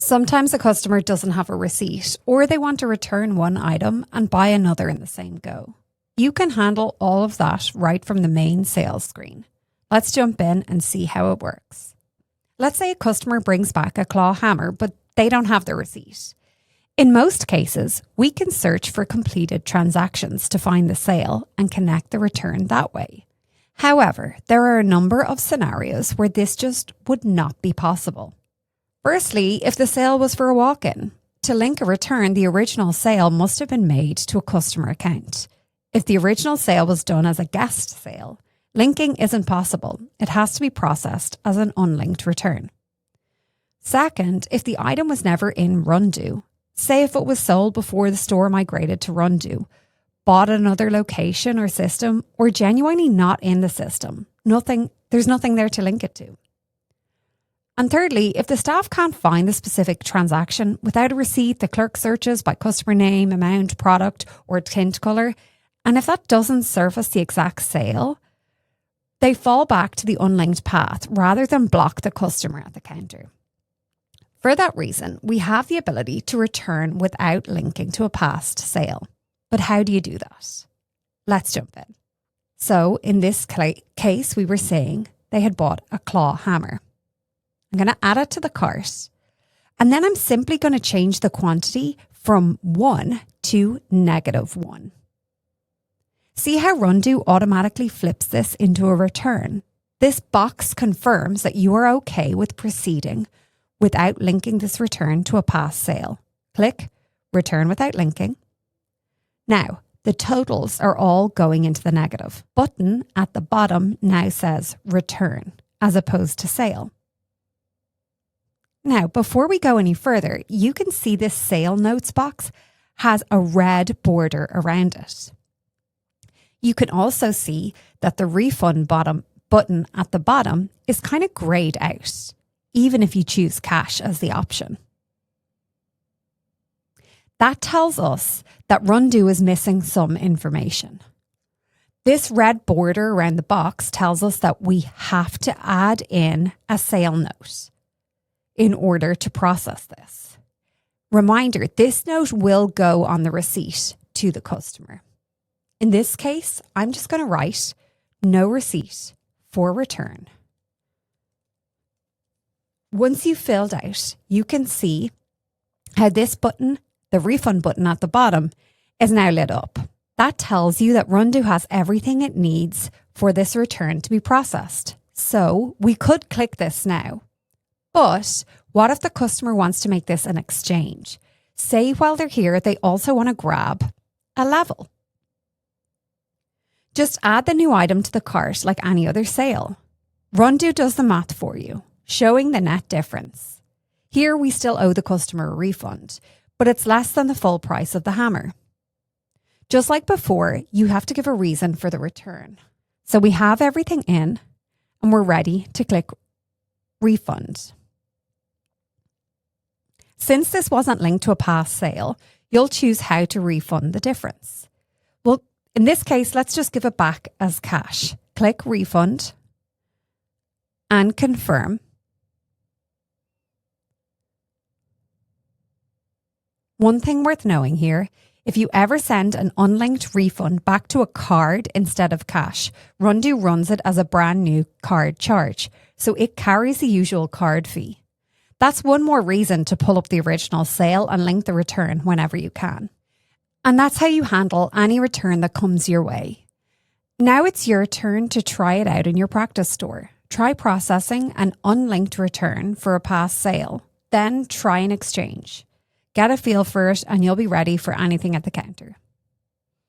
Sometimes a customer doesn't have a receipt, or they want to return one item and buy another in the same go. You can handle all of that right from the main sales screen. Let's jump in and see how it works. Let's say a customer brings back a claw hammer, but they don't have the receipt. In most cases, we can search for completed transactions to find the sale and connect the return that way. However, there are a number of scenarios where this just would not be possible. Firstly, if the sale was for a walk-in, to link a return, the original sale must have been made to a customer account. If the original sale was done as a guest sale, linking isn't possible. It has to be processed as an unlinked return. Second, if the item was never in Rundu, say if it was sold before the store migrated to Rundu, bought at another location or system, or genuinely not in the system, there's nothing there to link it to. And thirdly, if the staff can't find the specific transaction without a receipt, the clerk searches by customer name, amount, product, or tint colour, and if that doesn't surface the exact sale, they fall back to the unlinked path rather than block the customer at the counter. For that reason, we have the ability to return without linking to a past sale. But how do you do that? Let's jump in. So in this case, we were saying they had bought a claw hammer. I'm going to add it to the cart, and then I'm simply going to change the quantity from 1 to -1. See how Rundu automatically flips this into a return? This box confirms that you are okay with proceeding without linking this return to a past sale. Click Return without linking. Now, the totals are all going into the negative. Button at the bottom now says Return as opposed to Sale. Now, before we go any further, you can see this sale notes box has a red border around it. You can also see that the refund button at the bottom is kind of grayed out, even if you choose cash as the option. That tells us that Rundu is missing some information. This red border around the box tells us that we have to add in a sale note in order to process this. Reminder, this note will go on the receipt to the customer. In this case, I'm just going to write no receipt for return. Once you've filled out, you can see how this button, the refund button at the bottom, is now lit up. That tells you that Rundu has everything it needs for this return to be processed. So we could click this now. But what if the customer wants to make this an exchange? Say while they're here, they also want to grab a level. Just add the new item to the cart like any other sale. Rundu does the math for you, showing the net difference. Here we still owe the customer a refund, but it's less than the full price of the hammer. Just like before, you have to give a reason for the return. So we have everything in and we're ready to click refund. Since this wasn't linked to a past sale, you'll choose how to refund the difference. Well, in this case, let's just give it back as cash. Click refund and confirm. One thing worth knowing here, if you ever send an unlinked refund back to a card instead of cash, Rundu runs it as a brand new card charge, so it carries the usual card fee. That's one more reason to pull up the original sale and link the return whenever you can. And that's how you handle any return that comes your way. Now it's your turn to try it out in your practice store. Try processing an unlinked return for a past sale, then try an exchange. Get a feel for it and you'll be ready for anything at the counter.